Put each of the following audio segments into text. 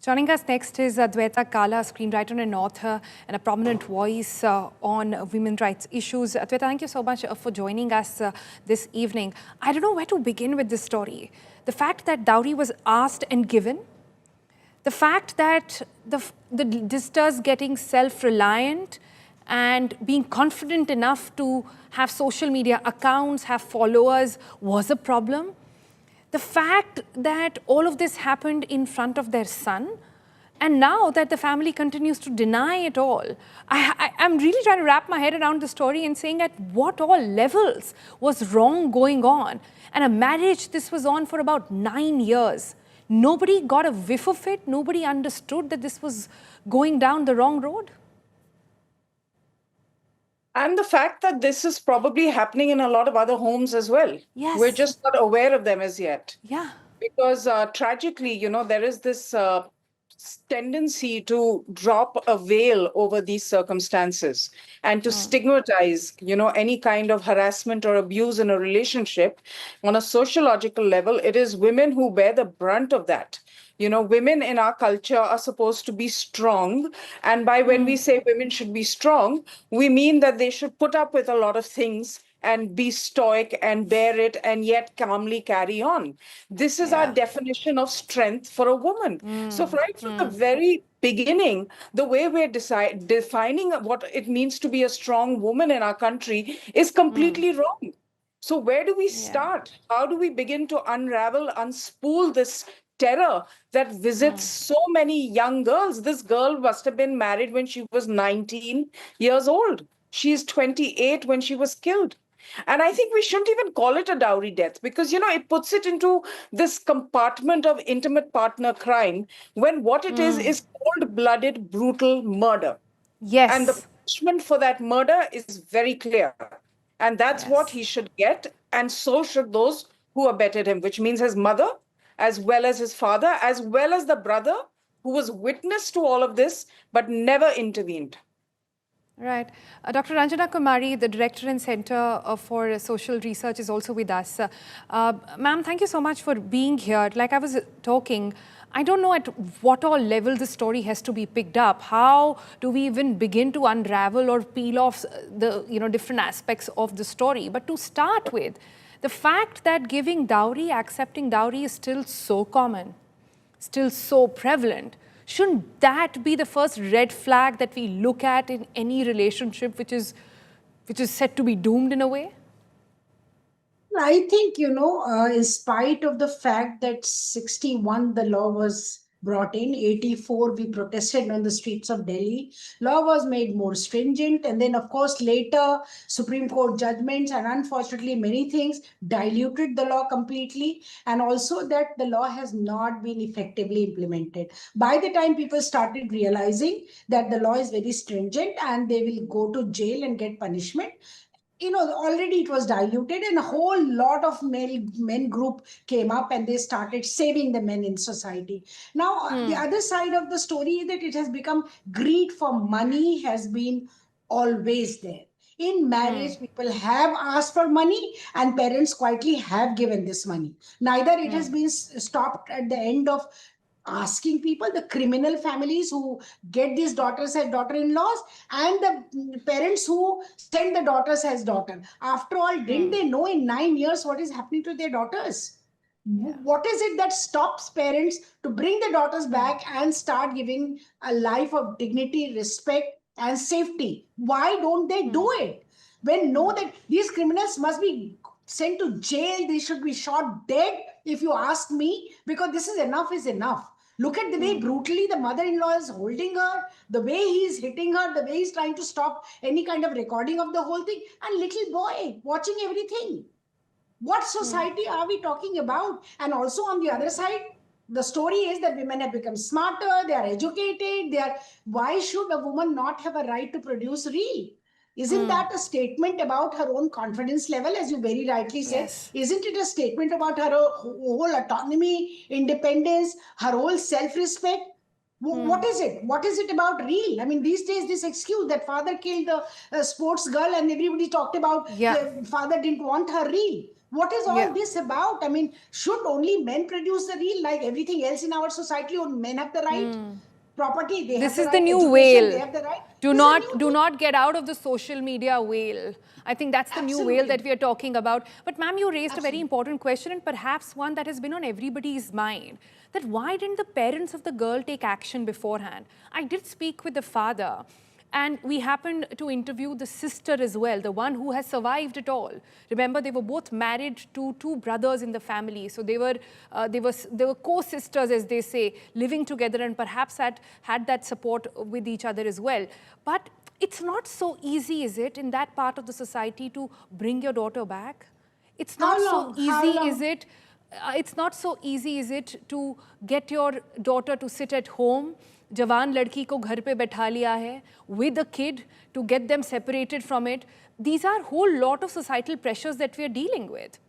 Joining us next is Adwaita Kala, screenwriter and author and a prominent voice on women's rights issues. Adwaita, thank you so much for joining us this evening. I don't know where to begin with this story. The fact that dowry was asked and given, the fact that the sisters getting self-reliant and being confident enough to have social media accounts, have followers, was a problem. The fact that all of this happened in front of their son, and now that the family continues to deny it all, I'm really trying to wrap my head around the story and saying at what all levels was wrong going on. And a marriage, this was on for about 9 years. Nobody got a whiff of it. Nobody understood that this was going down the wrong road. And the fact that this is probably happening in a lot of other homes as well. Yes. We're just not aware of them as yet. Yeah. Because tragically, there is this tendency to drop a veil over these circumstances and to stigmatize, any kind of harassment or abuse in a relationship. On a sociological level, it is women who bear the brunt of that. Women in our culture are supposed to be strong. And by when we say women should be strong, we mean that they should put up with a lot of things and be stoic and bear it and yet calmly carry on. This is our definition of strength for a woman. So right from the very beginning, the way we're defining what it means to be a strong woman in our country is completely wrong. So where do we start? How do we begin to unravel, unspool this terror that visits so many young girls? This girl must have been married when she was 19 years old. She's 28 when she was killed. And I think we shouldn't even call it a dowry death because, it puts it into this compartment of intimate partner crime when what it is cold-blooded, brutal murder. Yes. And the punishment for that murder is very clear. And that's what he should get. And so should those who abetted him, which means his mother, as well as his father, as well as the brother who was witness to all of this, but never intervened. Right. Dr. Ranjana Kumari, the Director and Center for Social Research, is also with us. Ma'am, thank you so much for being here. Like I was talking, I don't know at what all level the story has to be picked up. How do we even begin to unravel or peel off the different aspects of the story? But to start with, the fact that giving dowry, accepting dowry is still so common, still so prevalent. Shouldn't that be the first red flag that we look at in any relationship which is said to be doomed in a way? I think, in spite of the fact that 61, the law was brought in, 84, we protested on the streets of Delhi. Law was made more stringent. And then, of course, later Supreme Court judgments and unfortunately many things diluted the law completely. And also that the law has not been effectively implemented. By the time people started realizing that the law is very stringent and they will go to jail and get punishment, already it was diluted and a whole lot of men group came up and they started saving the men in society. Now, the other side of the story is that it has become greed for money has been always there. In marriage, people have asked for money and parents quietly have given this money. Neither it has been stopped at the end of asking people, the criminal families who get these daughters as daughter-in-laws and the parents who send the daughters as daughter. After all, didn't they know in 9 years what is happening to their daughters? What is it that stops parents to bring the daughters back and start giving a life of dignity, respect, and safety? Why don't they do it? When know that these criminals must be sent to jail, they should be shot dead, if you ask me, because this is enough. Look at the way brutally the mother-in-law is holding her, the way he is hitting her, the way he's trying to stop any kind of recording of the whole thing, and little boy watching everything. What society are we talking about? And also on the other side, the story is that women have become smarter, they are educated, why should a woman not have a right to produce real? Isn't that a statement about her own confidence level, as you very rightly said? Yes. Isn't it a statement about her whole autonomy, independence, her whole self-respect? What is it? What is it about real? I mean, these days, this excuse that father killed the sports girl and everybody talked about the father didn't want her real. What is all Yeah. this about? I mean, should only men produce the reel like everything else in our society? Or men have the right? Property, they have This the is the right. new Education, they whale. have the right. Do This is a new not, do thing. not get out of the social media whale. I think that's the new whale that Absolutely. we are talking about. But ma'am, you raised a very Absolutely. important question, and perhaps one that has been on everybody's mind. That why didn't the parents of the girl take action beforehand? I did speak with the father, and we happened to interview the sister as well, the one who has survived it all. Remember, they were both married to two brothers in the family. So they were co-sisters, as they say, living together, and perhaps had that support with each other as well. But it's not so easy, is it, in that part of the society to bring your daughter back? It's not How so long? How easy, is long? it? It's not so easy, is it, to get your daughter to sit at home? जवान लड़की को घर पे बैठा लिया है with a kid to get them separated from it. These are whole lot of societal pressures that we are dealing with.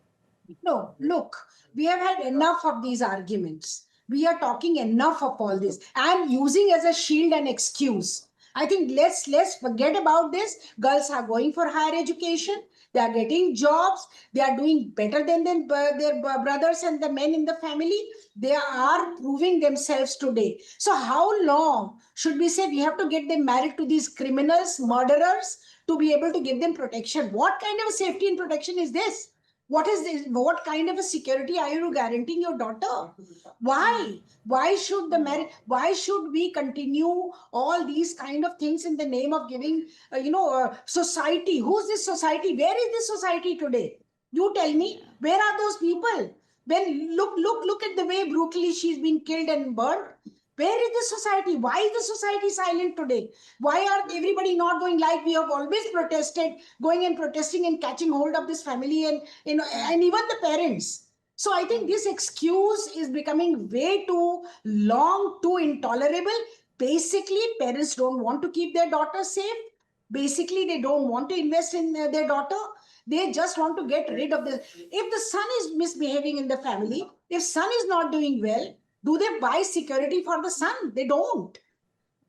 No, look, we have had enough of these arguments. We are talking enough of all this and using as a shield and excuse. I think let's forget about this. Girls are going for higher education. They are getting jobs. They are doing better than their brothers and the men in the family. They are proving themselves today. So how long should we say we have to get them married to these criminals, murderers, to be able to give them protection? What kind of safety and protection is this? What is this? What kind of a security are you guaranteeing your daughter? Why? Why should the marriage? Why should we continue all these kind of things in the name of giving, society? Who's this society? Where is this society today? You tell me. Where are those people? When look at the way brutally she's been killed and burned. Where is the society? Why is the society silent today? Why are everybody not going like we have always protested, going and protesting and catching hold of this family and and even the parents? So I think this excuse is becoming way too long, too intolerable. Basically, parents don't want to keep their daughter safe. Basically, they don't want to invest in their daughter. They just want to get rid of this. If the son is misbehaving in the family, if son is not doing well, do they buy security for the son? They don't.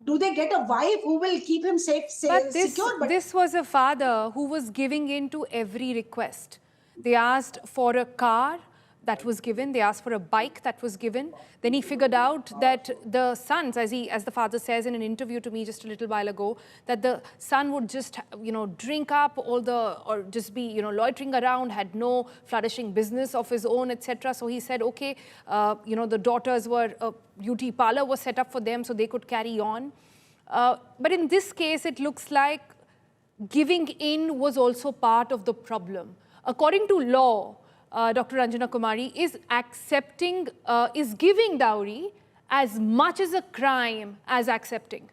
Do they get a wife who will keep him safe, But secure? But this was a father who was giving in to every request. They asked for a car, that was given. They asked for a bike, that was given. Then he figured out that the sons, as the father says in an interview to me just a little while ago, that the son would just, drink up or just be, loitering around, had no flourishing business of his own, etc. So he said, okay, the daughters were, a beauty parlor was set up for them so they could carry on. But in this case, it looks like giving in was also part of the problem. According to law, Dr. Ranjana Kumari, is giving dowry as much as a crime as accepting?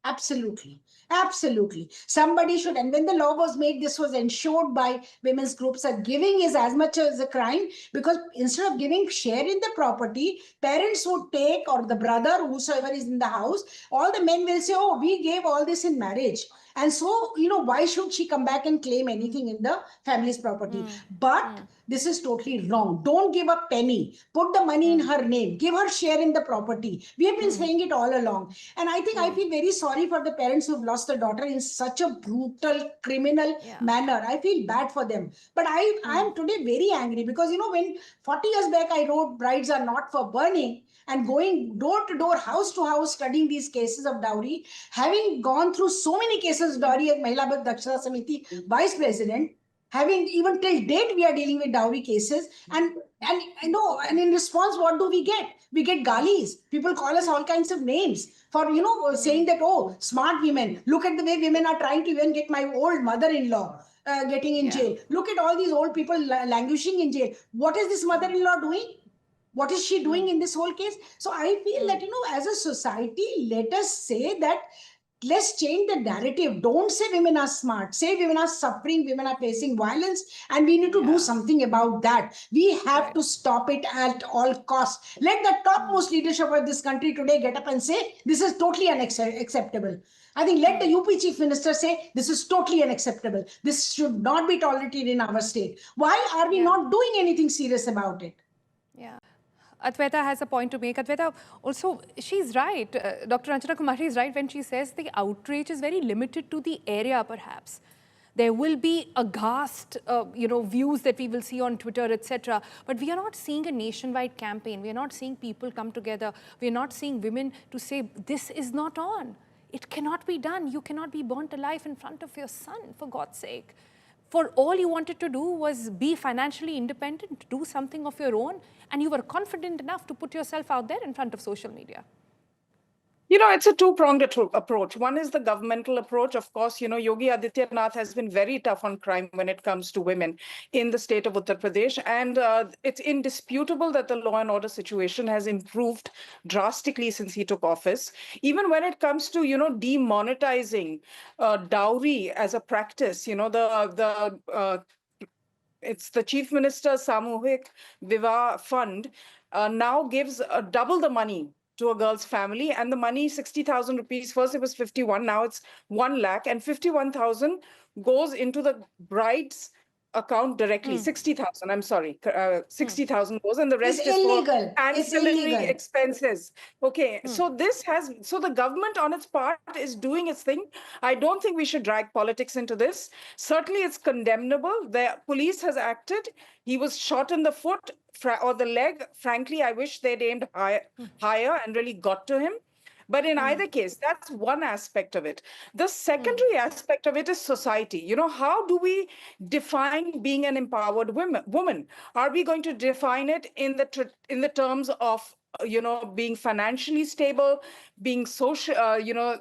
absolutely. Absolutely. Somebody should, and when the law was made, this was ensured by women's groups that giving is as much as a crime, because instead of giving share in the property, parents would take, or the brother, whosoever is in the house, all the men will say, oh, we gave all this in marriage. And so, why should she come back and claim anything in the family's property? But this is totally wrong. Don't give a penny. Put the money in her name. Give her share in the property. We have been saying it all along. And I think I feel very sorry for the parents who've lost their daughter in such a brutal, criminal manner. I feel bad for them. But I am today very angry because, when 40 years back I wrote Brides Are Not for Burning, and going door to door, house to house, studying these cases of dowry, having gone through so many cases of dowry as Mahila Dakshata Samiti vice president, having even till date we are dealing with dowry cases, and in response, what do we get? We get galis. People call us all kinds of names for saying that, oh, smart women, look at the way women are trying to even get my old mother-in-law getting in jail. Look at all these old people languishing in jail. What is this mother-in-law doing? What is she doing in this whole case? So I feel that, as a society, let us say that let's change the narrative. Don't say women are smart. Say women are suffering, women are facing violence, and we need to do something about that. We have to stop it at all costs. Let the topmost leadership of this country today get up and say, this is totally unacceptable. I think let the UP chief minister say, this is totally unacceptable. This should not be tolerated in our state. Why are we not doing anything serious about it? Yeah. Adwaita has a point to make. Adwaita, also, she's right. Dr. Ranjana Kumari is right when she says the outrage is very limited to the area, perhaps. There will be aghast, views that we will see on Twitter, etc. But we are not seeing a nationwide campaign. We are not seeing people come together. We are not seeing women to say, this is not on. It cannot be done. You cannot be burnt alive in front of your son, for God's sake. For all you wanted to do was be financially independent, do something of your own, and you were confident enough to put yourself out there in front of social media. It's a two-pronged approach. One is the governmental approach. Of course, Yogi Adityanath has been very tough on crime when it comes to women in the state of Uttar Pradesh. And it's indisputable that the law and order situation has improved drastically since he took office. Even when it comes to, demonetizing dowry as a practice, it's the Chief Minister's Samuhik Vivah Fund now gives double the money to a girl's family, and the money, 60,000 rupees. First it was 51, now it's 1 lakh, and 51,000 goes into the bride's account directly. 60,000, I'm sorry, 60,000 goes, and the rest It's is illegal. for It's ancillary illegal. expenses. Okay, so the government on its part is doing its thing. I don't think we should drag politics into this. Certainly it's condemnable. The police has acted. He was shot in the foot or the leg. Frankly, I wish they'd aimed higher and really got to him. But in either case, that's one aspect of it. The secondary aspect of it is society. How do we define being an empowered woman? Are we going to define it in the terms of being financially stable, being social,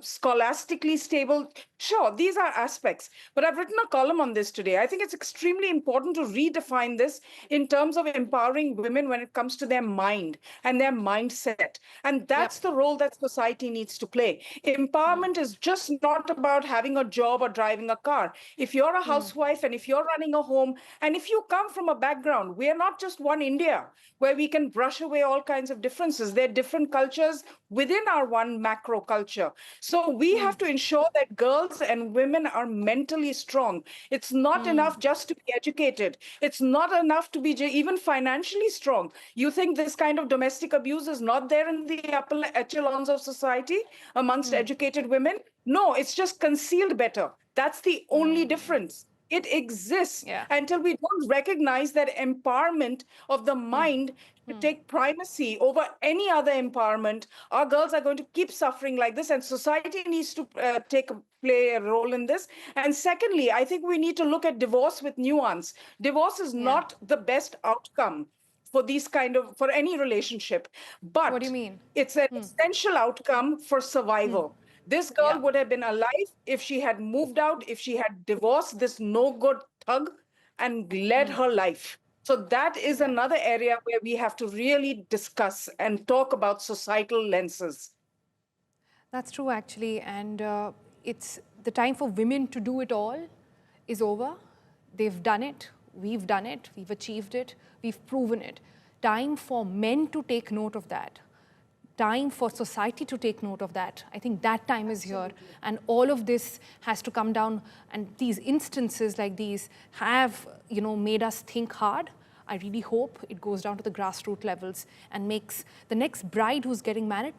scholastically stable? Sure, these are aspects. But I've written a column on this today. I think it's extremely important to redefine this in terms of empowering women when it comes to their mind and their mindset. And that's the role that society needs to play. Empowerment is just not about having a job or driving a car. If you're a housewife and if you're running a home, and if you come from a background, we are not just one India where we can brush away all kinds of differences. There are different cultures within our one macro culture. So we have to ensure that girls and women are mentally strong. It's not enough just to be educated. It's not enough to be even financially strong. You think this kind of domestic abuse is not there in the upper echelons of society amongst educated women? No, it's just concealed better. That's the only difference. It exists until we don't recognize that empowerment of the mind to take primacy over any other empowerment. Our girls are going to keep suffering like this, and society needs to play a role in this. And secondly, I think we need to look at divorce with nuance. Divorce is not the best outcome for any relationship, but what do you mean? It's an essential outcome for survival. This girl would have been alive if she had moved out, if she had divorced this no-good thug and led her life. So that is another area where we have to really discuss and talk about societal lenses. That's true, actually. And it's the time for women to do it all is over. They've done it. We've done it. We've achieved it. We've proven it. Time for men to take note of that. Time for society to take note of that. I think that time is here. And all of this has to come down. And these instances like these have, made us think hard. I really hope it goes down to the grassroots levels and makes the next bride who's getting married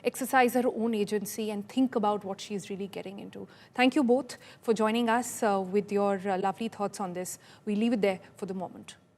exercise her own agency and think about what she's really getting into. Thank you both for joining us with your lovely thoughts on this. We leave it there for the moment.